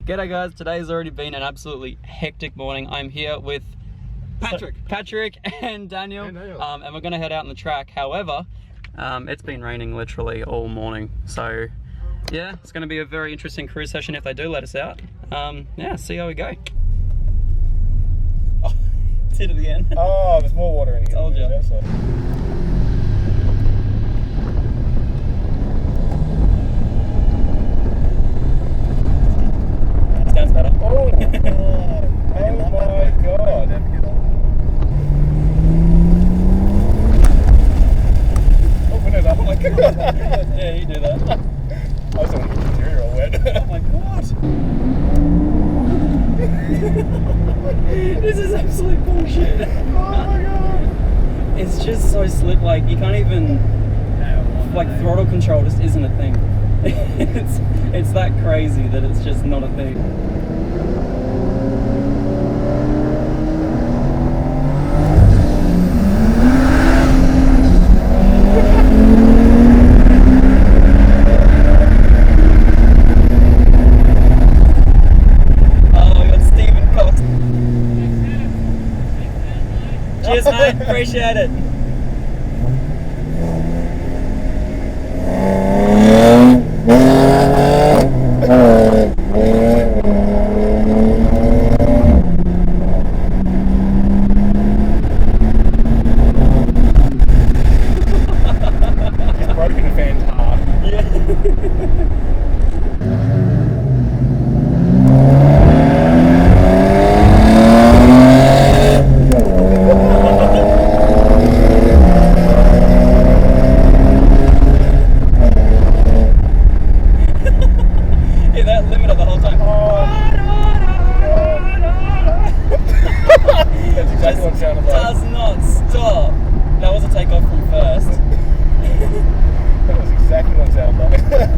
G'day guys, today's already been an absolutely hectic morning. I'm here with Patrick and Daniel, and we're going to head out on the track. However, it's been raining literally all morning, so yeah, it's going to be a very interesting cruise session if they do let us out. Yeah, see how we go. Oh, did it again. Oh, there's more water in here. Told you. Sounds better. Oh, oh my god. Open it up. Oh my god. Yeah, you do that. I was on the interior all wet. I'm like, what? This is absolute bullshit. Oh my god. It's just so slick, like you can't even, like throttle control just isn't a thing. It's that crazy that it's just not a thing. Cheers, mate. Appreciate it. He's broken the fan's heart. Does not stop. That was a takeoff from first. That was exactly what it sounded like.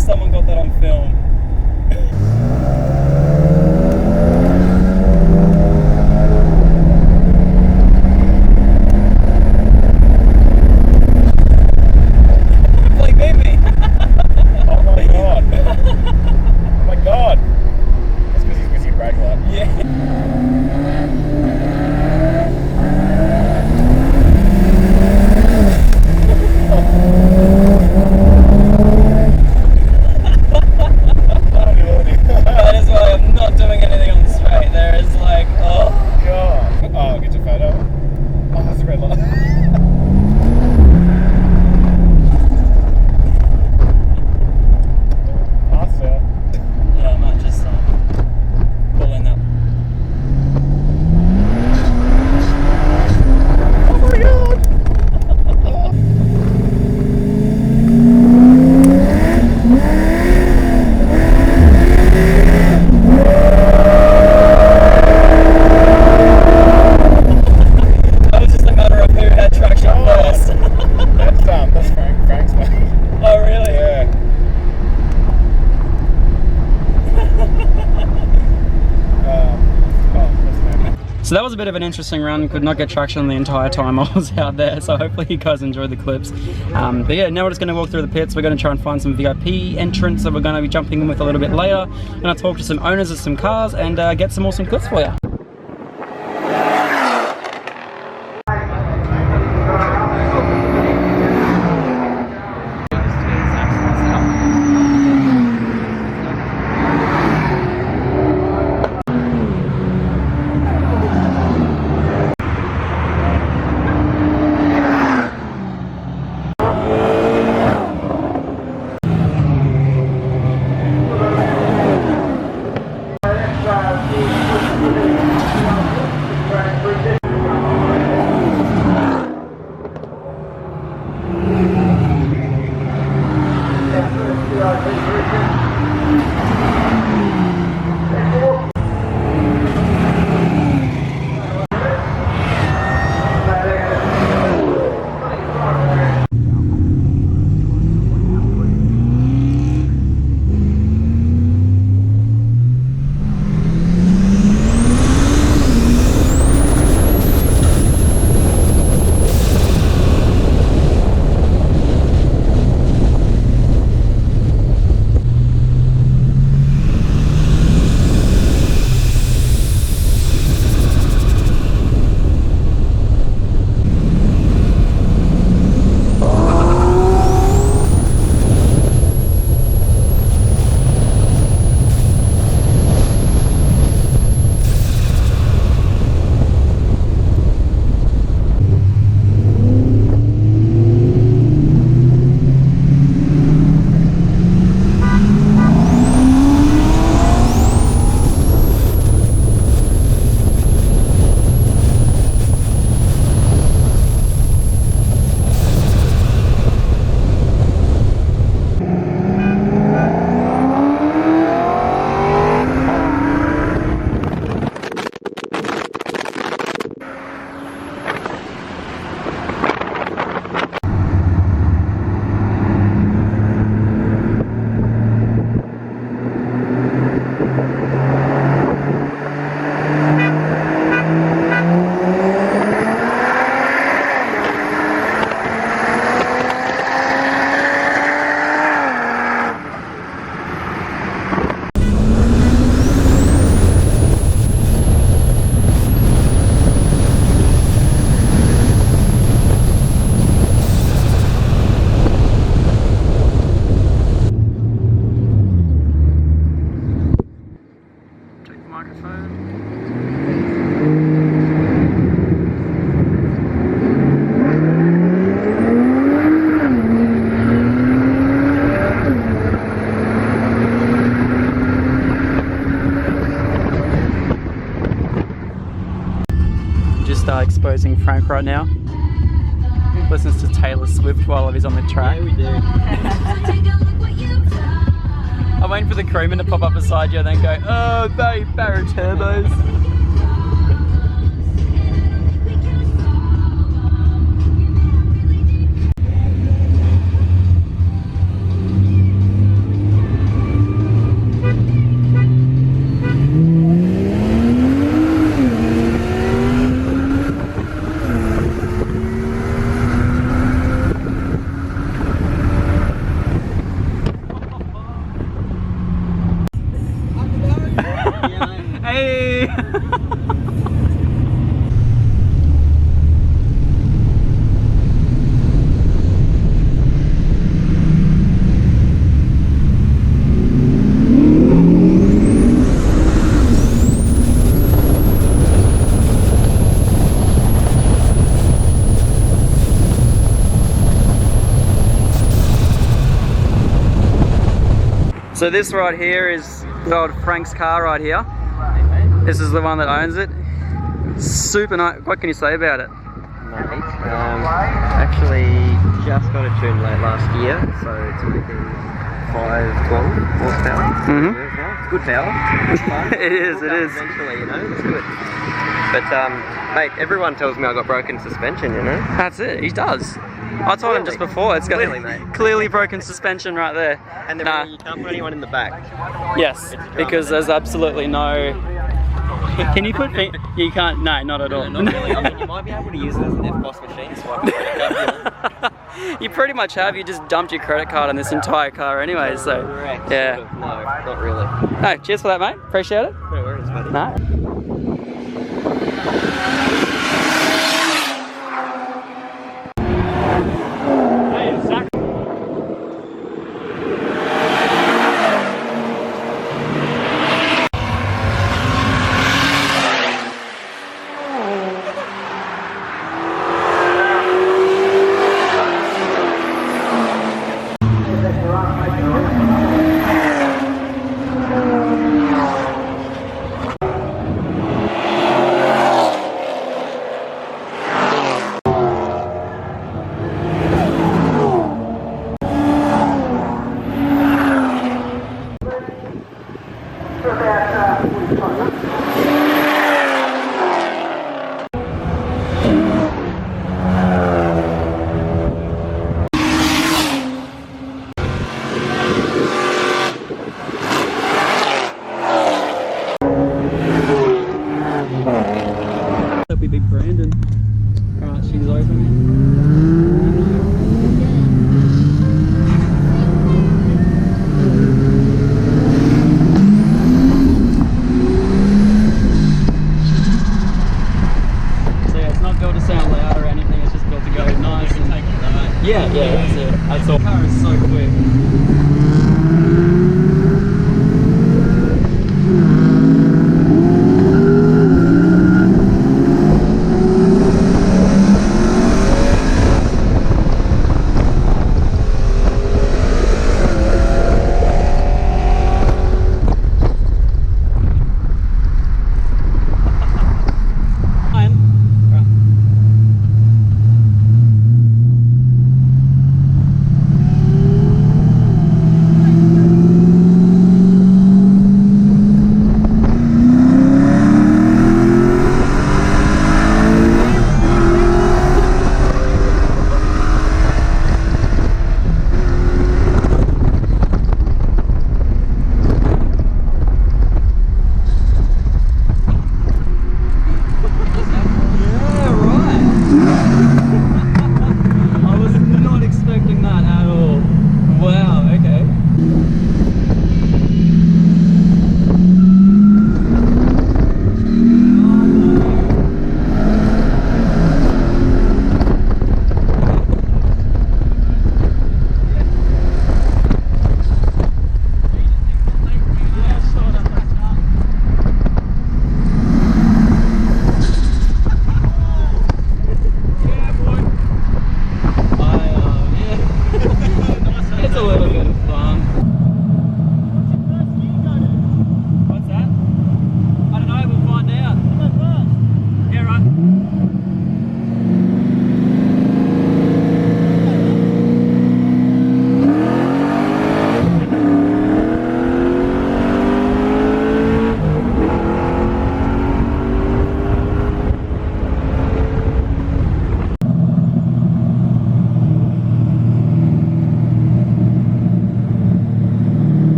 Someone got that on film. Like baby. Oh my god. Oh my god. That's because he's missing a brake light. Yeah. So that was a bit of an interesting run. Could not get traction the entire time I was out there, so hopefully you guys enjoyed the clips. But yeah, now we're just going to walk through the pits. We're going to try and find some VIP entrants that we're going to be jumping in with a little bit later. I'm going to talk to some owners of some cars and get some awesome clips for you. exposing Frank right now. He listens to Taylor Swift while he's on the track. Yeah, we do. I'm waiting for the crewman to pop up beside you and then go, oh, babe, Barra turbos. Hey! So this right here is the old Frank's car right here. This is the one that owns it. Super nice. What can you say about it? Mate, actually just got it tuned late last year, so it's making 512 horsepower. It's good power. It's fun. It is, it is. Eventually, you know, it's good. But mate, everyone tells me I got broken suspension, you know? That's it, he does. I told him just before, it's got Clearly, mate. clearly broken suspension right there. And then you can't put anyone in the back. Yes, because there's absolutely no... Can you put... You can't... No, not at all. No, not really. I mean, you might be able to use it as an F-Boss machine swipe. You pretty much have. You just dumped your credit card on this entire car anyway, so... Correct. Yeah. Sort of. No, not really. No, cheers for that, mate. Appreciate it. No worries, buddy. No. Hey, Zach.